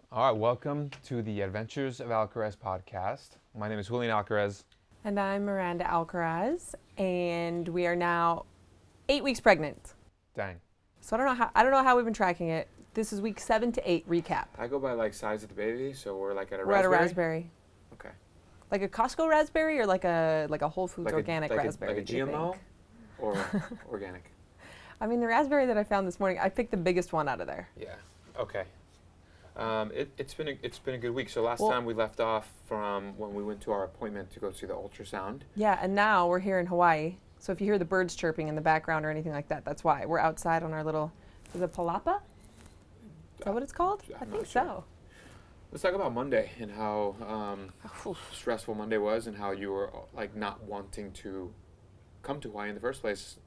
All right, welcome to the Adventures of Alcaraz podcast. My name is Julian Alcaraz. And I'm Miranda Alcaraz, and we are now 8 weeks pregnant. Dang. So I don't know how we've been tracking it. This is week 7 to 8 recap. I go by like size of the baby, so we're like at a We're raspberry. at a raspberry. Okay. Like a Costco raspberry or like a Whole Foods organic raspberry? Like a GMO or organic? I mean, the raspberry that I found this morning, I picked the biggest one out of there. Yeah. Okay. It's been a good week. So last time we left off from when we went to our appointment to go see the ultrasound. Yeah, and now we're here in Hawaii. So if you hear the birds chirping in the background or anything like that, that's why. We're outside on our little, is it palapa? Is that what it's called? I think so. Let's talk about Monday and how stressful Monday was and how you were like not wanting to come to Hawaii in the first place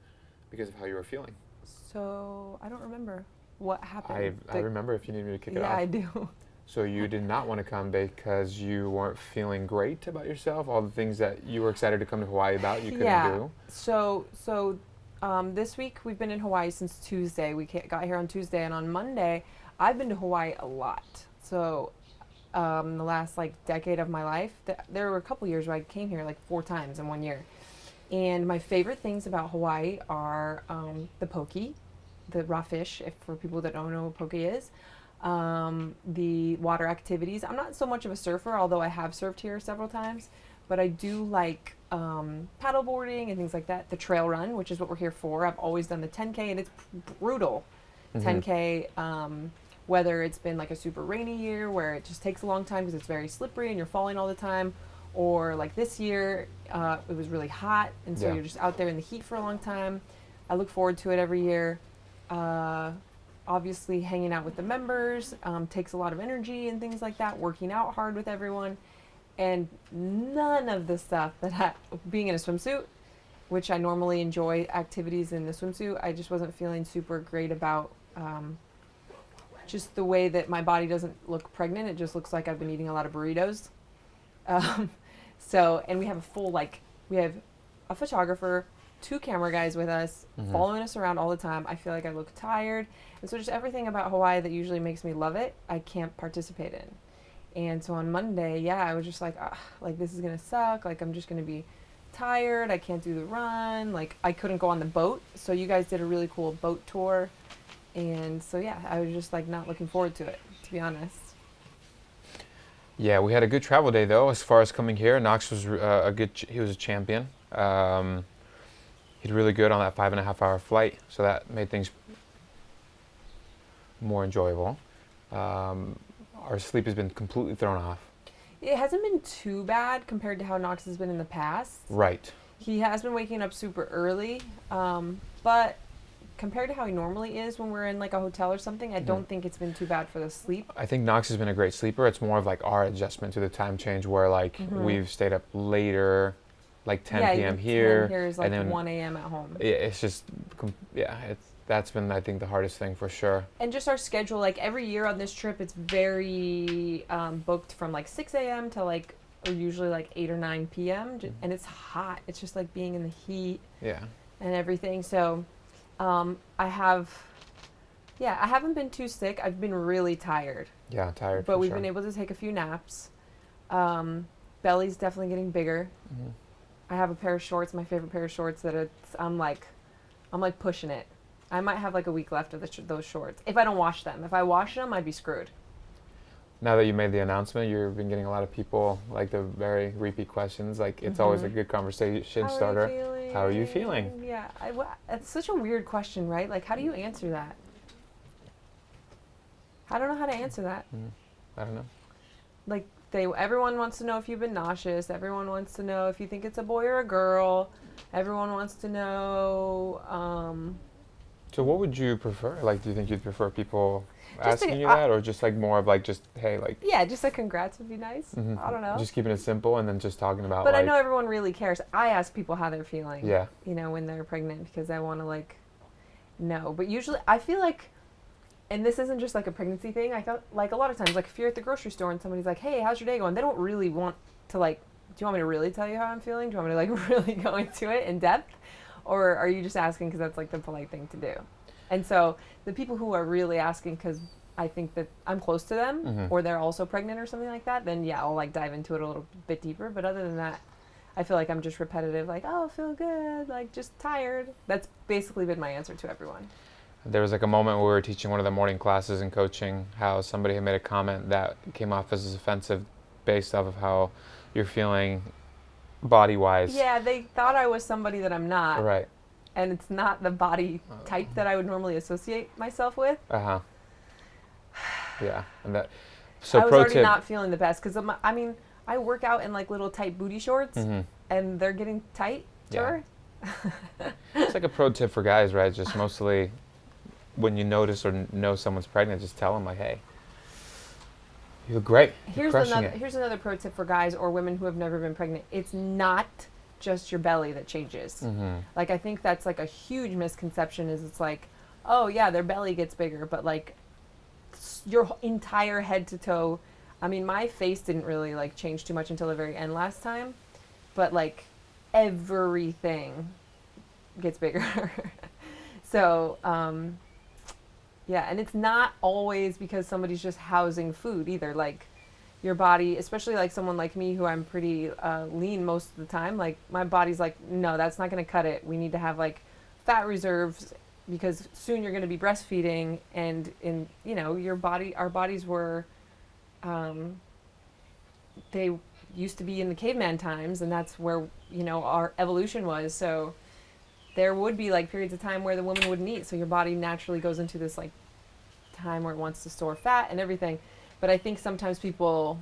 because of how you were feeling. So I don't remember what happened. I remember if you need me to kick it off. Yeah, I do. So you did not want to come because you weren't feeling great about yourself? All the things that you were excited to come to Hawaii about you couldn't do? So this week we've been in Hawaii since Tuesday. We got here on Tuesday, and on Monday I've been to Hawaii a lot. So the last decade of my life, there were a couple years where I came here 4 times in 1 year. And my favorite things about Hawaii are the poke, the raw fish, for people that don't know what poke is. The water activities. I'm not so much of a surfer, although I have surfed here several times, but I do like paddleboarding and things like that. The trail run, which is what we're here for. I've always done the 10K, and it's brutal. 10K, whether it's been a super rainy year where it just takes a long time because it's very slippery and you're falling all the time, or like this year, it was really hot, and so you're just out there in the heat for a long time. I look forward to it every year. Obviously, hanging out with the members takes a lot of energy and things like that, working out hard with everyone. And none of the stuff being in a swimsuit, which I normally enjoy activities in the swimsuit, I just wasn't feeling super great about just the way that my body doesn't look pregnant. It just looks like I've been eating a lot of burritos. And we have we have a photographer, 2 camera guys with us, following us around all the time. I feel like I look tired. And so just everything about Hawaii that usually makes me love it, I can't participate in. And so on Monday, I was just this is going to suck. I'm just going to be tired. I can't do the run. I couldn't go on the boat. So you guys did a really cool boat tour. And so, I was just not looking forward to it, to be honest. Yeah, we had a good travel day though. As far as coming here, Knox was he was a champion. He did really good on that 5.5-hour flight, so that made things more enjoyable. Our sleep has been completely thrown off. It hasn't been too bad compared to how Knox has been in the past. Right. He has been waking up super early, but compared to how he normally is when we're in a hotel or something, I don't think it's been too bad for the sleep. I think Knox has been a great sleeper. It's more of our adjustment to the time change where we've stayed up later, 10 p.m. here. 10 here is and then 1 a.m. at home. Yeah, it's just, that's been, I think, the hardest thing for sure. And just our schedule, every year on this trip, it's very booked from 6 a.m. to or usually 8 or 9 p.m. And it's hot. It's just being in the heat. Yeah. And everything. So I haven't been too sick. I've been really tired. Yeah, tired. But we've been able to take a few naps. Belly's definitely getting bigger. I have a pair of shorts, my favorite pair of shorts that I'm pushing it. I might have a week left of those shorts if I don't wash them. If I wash them, I'd be screwed. Now that you made the announcement, you've been getting a lot of people the very repeat questions. It's always a good conversation starter. How are you feeling? Yeah, it's such a weird question, right? How do you answer that? I don't know how to answer that. I don't know. Everyone wants to know if you've been nauseous. Everyone wants to know if you think it's a boy or a girl. Everyone wants to know. So what would you prefer? Do you think you'd prefer people asking you that, or just more of just, hey, Yeah, just a congrats would be nice. I don't know. Just keeping it simple and then just talking about But I know everyone really cares. I ask people how they're feeling. Yeah. When they're pregnant, because I want to know. But usually I feel and this isn't just a pregnancy thing. I felt a lot of times, if you're at the grocery store and somebody's hey, how's your day going? They don't really want to do you want me to really tell you how I'm feeling? Do you want me to really go into it in depth? Or are you just asking because that's the polite thing to do? And so the people who are really asking because I think that I'm close to them or they're also pregnant or something like that, then yeah, I'll like dive into it a little bit deeper. But other than that, I feel like I'm just repetitive, like, oh, feel good, like just tired. That's basically been my answer to everyone. There was like a moment where we were teaching one of the morning classes in coaching, how somebody had made a comment that came off as offensive based off of how you're feeling body-wise. Yeah, they thought I was somebody that I'm not. Right. And it's not the body type that I would normally associate myself with. Uh-huh. Yeah. And that. So I was already not feeling the best because I mean, I work out in like little tight booty shorts, and they're getting tight to her. It's like a pro tip for guys, right? Just mostly when you notice or know someone's pregnant, just tell them like, hey, you look great. Here's another pro tip for guys or women who have never been pregnant. It's not just your belly that changes. Like, I think that's like a huge misconception is it's like, oh yeah, their belly gets bigger, but like your entire head to toe. I mean, my face didn't really like change too much until the very end last time, but like everything gets bigger. So, yeah, and it's not always because somebody's just housing food either. Like your body, especially like someone like me who I'm pretty lean most of the time, like my body's like, no, that's not going to cut it. We need to have like fat reserves because soon you're going to be breastfeeding, and in, you know, our bodies were, they used to be in the caveman times, and that's where, you know, our evolution was. So there would be like periods of time where the woman wouldn't eat. So your body naturally goes into this like time where it wants to store fat and everything. But I think sometimes people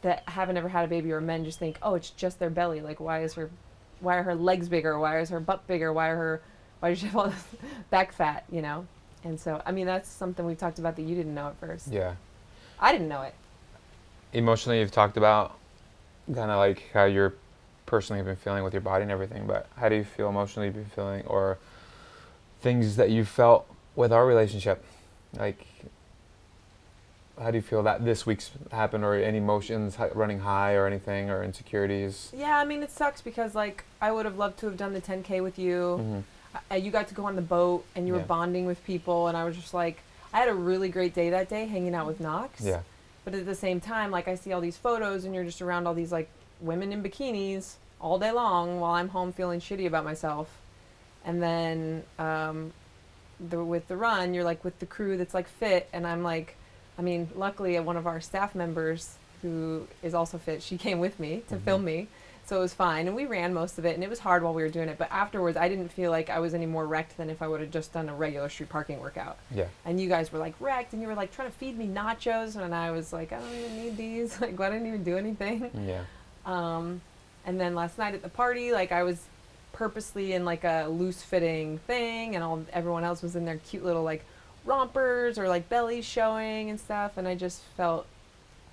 that haven't ever had a baby or men just think, oh, it's just their belly. Like, why are her legs bigger? Why is her butt bigger? Why does she have all this back fat, you know? And so, I mean, that's something we've talked about that you didn't know at first. Yeah. I didn't know it. Emotionally, you've talked about kind of like how you're personally have been feeling with your body and everything, but how do you feel emotionally you've been feeling, or things that you felt with our relationship? Like, how do you feel that this week's happened, or any emotions running high or anything, or insecurities? Yeah, I mean, it sucks because like I would have loved to have done the 10K with you. You got to go on the boat and you were bonding with people, and I was just like, I had a really great day that day hanging out with Knox. Yeah. But at the same time, like I see all these photos and you're just around all these like women in bikinis all day long while I'm home feeling shitty about myself. And then with the run, you're like with the crew that's like fit, and I'm like, I mean, luckily one of our staff members who is also fit, she came with me to film me, so it was fine, and we ran most of it, and it was hard while we were doing it, but afterwards I didn't feel like I was any more wrecked than if I would have just done a regular street parking workout. Yeah. And you guys were like wrecked, and you were like trying to feed me nachos, and I was like, I don't even need these, like, I didn't even do anything. Yeah. And then last night at the party, like I was purposely in like a loose fitting thing, and everyone else was in their cute little like rompers or like bellies showing and stuff, and I just felt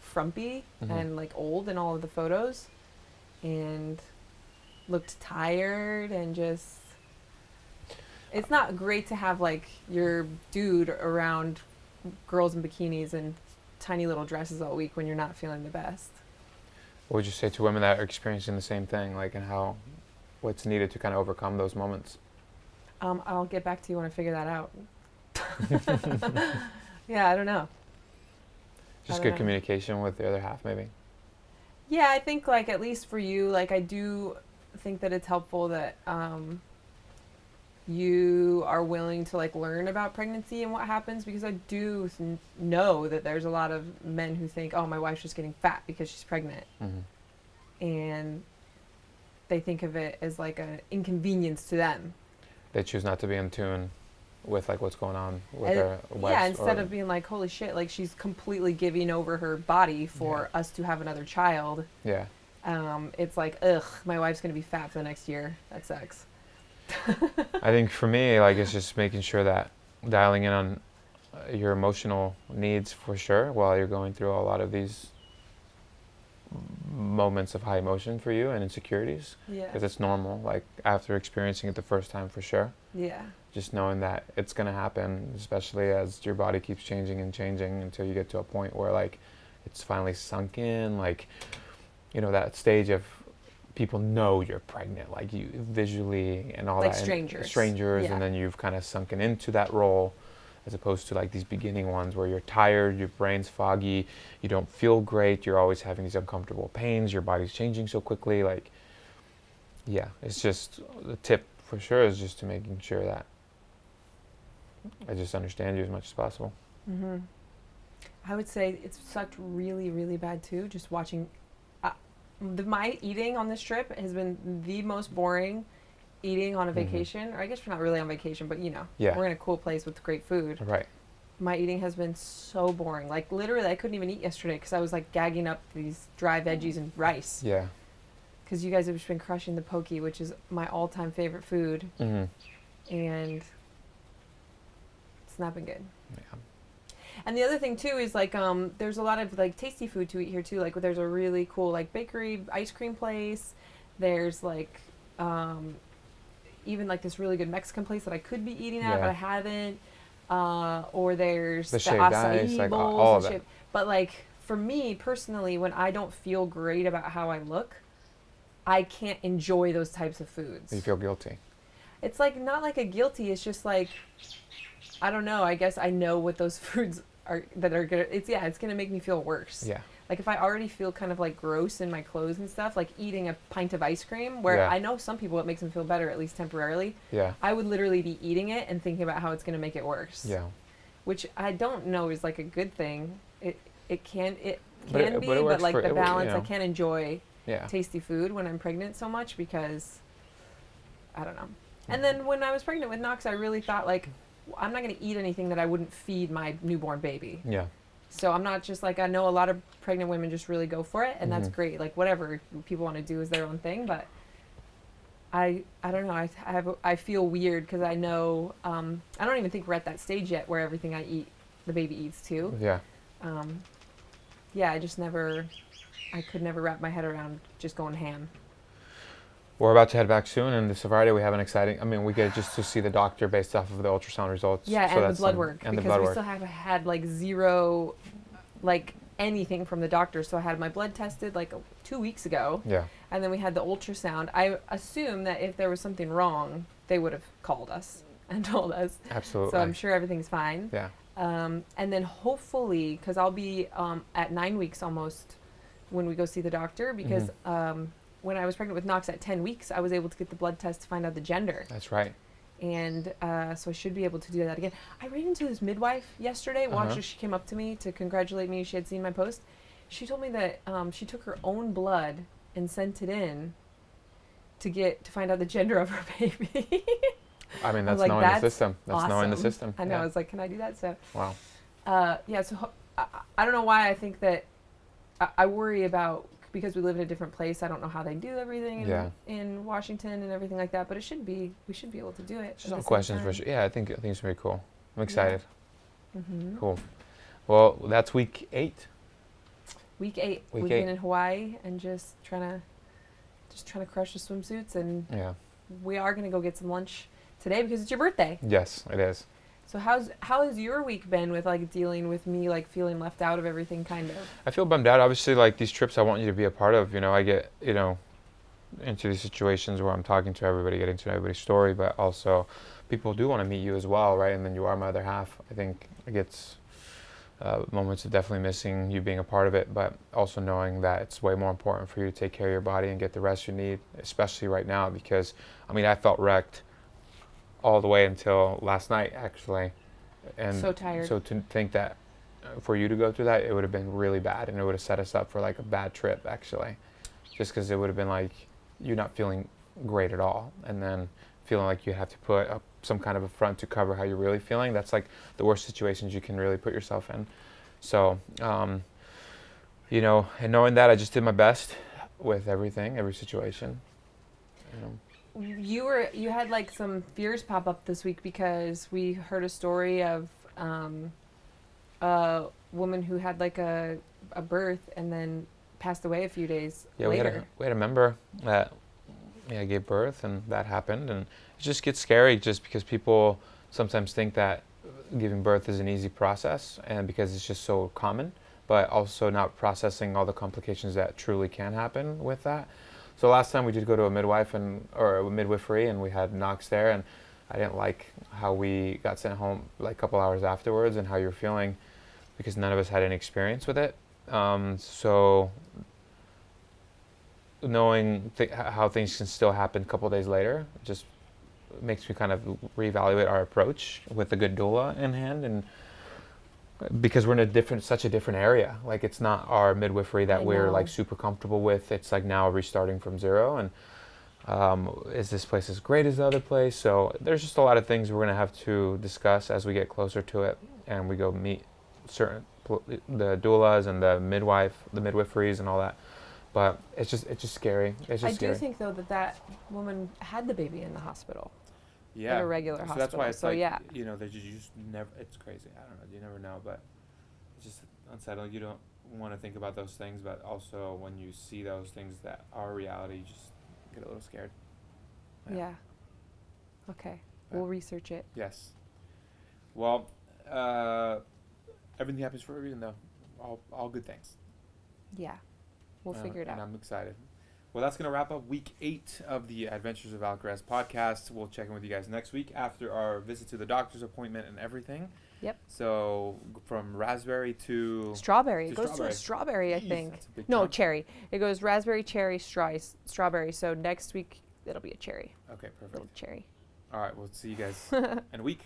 frumpy and like old in all of the photos, and looked tired, and just, it's not great to have like your dude around girls in bikinis and tiny little dresses all week when you're not feeling the best. What would you say to women that are experiencing the same thing, like, and what's needed to kind of overcome those moments? I'll get back to you when I figure that out. Yeah, I don't know. Just good communication with the other half, maybe. Yeah, I think like at least for you, like I do think that it's helpful that you are willing to like learn about pregnancy and what happens, because I do know that there's a lot of men who think, oh, my wife's just getting fat because she's pregnant. And they think of it as like an inconvenience to them. They choose not to be in tune with like what's going on with their wife. Yeah, instead of being like, holy shit, like she's completely giving over her body for us to have another child. Yeah. It's like, ugh, my wife's going to be fat for the next year. That sucks. I think for me, like, it's just making sure that dialing in on your emotional needs for sure while you're going through a lot of these moments of high emotion for you and insecurities. Yeah. Because it's normal, like, after experiencing it the first time for sure. Yeah. Just knowing that it's going to happen, especially as your body keeps changing and changing until you get to a point where, like, it's finally sunk in, like, you know, that stage of people know you're pregnant, like you visually and all like that. Strangers. Strangers, yeah. And then you've kind of sunken into that role, as opposed to like these beginning ones where you're tired, your brain's foggy, you don't feel great, you're always having these uncomfortable pains, your body's changing so quickly. Like, yeah, it's just the tip for sure is just to making sure that I just understand you as much as possible. Mm-hmm. I would say it's sucked really, really bad too. Just watching, my eating on this trip has been the most boring eating on a vacation. Or I guess we're not really on vacation, but we're in a cool place with great food. Right. My eating has been so boring. Like literally, I couldn't even eat yesterday because I was like gagging up these dry veggies and rice. Yeah. Because you guys have just been crushing the poke, which is my all-time favorite food, and it's not been good. Yeah. And the other thing too is like there's a lot of like tasty food to eat here too. Like there's a really cool like bakery ice cream place. There's like even like this really good Mexican place that I could be eating at but I haven't. Or there's the shaved acai ice, like bowls all and of shit. it. But like for me personally, when I don't feel great about how I look, I can't enjoy those types of foods. You feel guilty. It's like not like a guilty. It's just like, I don't know. I guess I know what those foods are that are gonna. It's gonna make me feel worse. Yeah. Like if I already feel kind of like gross in my clothes and stuff, like eating a pint of ice cream, where I know some people it makes them feel better at least temporarily. Yeah. I would literally be eating it and thinking about how it's gonna make it worse. Yeah. Which I don't know is like a good thing. It can be, but like for, the balance. I can't enjoy Yeah. tasty food when I'm pregnant so much because I don't know. And then when I was pregnant with Knox, I really thought like I'm not going to eat anything that I wouldn't feed my newborn baby. Yeah. So I'm not just like, I know a lot of pregnant women just really go for it and that's great. Like whatever people want to do is their own thing. But I don't know. I feel weird because I know, I don't even think we're at that stage yet where everything I eat, the baby eats too. Yeah. I could never wrap my head around just going ham. We're about to head back soon, and this Friday we have an exciting. I mean, we get just to see the doctor based off of the ultrasound results. Yeah, so and the blood work and because we still haven't had like zero, like anything from the doctor. So I had my blood tested like 2 weeks ago. Yeah. And then we had the ultrasound. I assume that if there was something wrong, they would have called us and told us. Absolutely. So I'm sure everything's fine. Yeah. And then hopefully, because I'll be at 9 weeks almost when we go see the doctor, because when I was pregnant with Knox at 10 weeks, I was able to get the blood test to find out the gender. That's right. And so I should be able to do that again. I ran into this midwife yesterday. Well, actually, she came up to me to congratulate me. She had seen my post. She told me that she took her own blood and sent it in to find out the gender of her baby. I mean, that's like, knowing the system. That's awesome. knowing the system. I know. I was like, can I do that? So. Wow. So I don't know why I think that I worry about, because we live in a different place. I don't know how they do everything in Washington and everything like that, but we should be able to do it. Just some questions for sure. Yeah, I think it's pretty cool. I'm excited. Yeah. Cool. Well, that's week 8. Week 8. We've been in Hawaii and just trying to crush the swimsuits, and we are gonna go get some lunch today because it's your birthday. Yes, it is. So how has your week been with like dealing with me like feeling left out of everything kind of? I feel bummed out. Obviously, like these trips I want you to be a part of, I get, into these situations where I'm talking to everybody, getting to know everybody's story, but also people do want to meet you as well, right? And then you are my other half. I think it gets moments of definitely missing you being a part of it, but also knowing that it's way more important for you to take care of your body and get the rest you need, especially right now, because I felt wrecked all the way until last night, actually. And so tired. So to think that for you to go through that, it would have been really bad, and it would have set us up for like a bad trip, actually. Just because it would have been like you not feeling great at all, and then feeling like you have to put up some kind of a front to cover how you're really feeling. That's like the worst situations you can really put yourself in. So, and knowing that, I just did my best with everything, every situation. You had like some fears pop up this week because we heard a story of a woman who had like a birth and then passed away a few days later. We had a member that gave birth, and that happened, and it just gets scary just because people sometimes think that giving birth is an easy process, and because it's just so common, but also not processing all the complications that truly can happen with that. So last time we did go to a midwife or a midwifery, and we had Knox there, and I didn't like how we got sent home like a couple hours afterwards and how you're feeling because none of us had any experience with it. So knowing how things can still happen a couple days later just makes me kind of reevaluate our approach with a good doula in hand, and because we're in such a different area. Like, it's not our midwifery that we're like super comfortable with. It's like now restarting from zero, and is this place as great as the other place? So there's just a lot of things we're going to have to discuss as we get closer to it, and we go meet the doulas and the midwiferys and all that. But it's just scary. It's just scary. I do think though that woman had the baby in the hospital. Yeah. In a regular hospital. That's why it's so like, yeah. you know, you just never, it's crazy. I don't know. You never know, but it's just unsettling. You don't want to think about those things, but also when you see those things that are reality, you just get a little scared. Yeah. Okay. We'll research it. Yes. Well, everything happens for a reason, though. All good things. Yeah. We'll figure it out. And I'm excited. Well, that's going to wrap up week 8 of the Adventures of Alcaraz podcast. We'll check in with you guys next week after our visit to the doctor's appointment and everything. Yep. So from raspberry to... Strawberry. It goes to a strawberry, I think. That's a big No, chunk. cherry. It goes raspberry, cherry, strawberry. So next week, it'll be a cherry. Okay, perfect. Little cherry. All right, we'll see you guys in a week.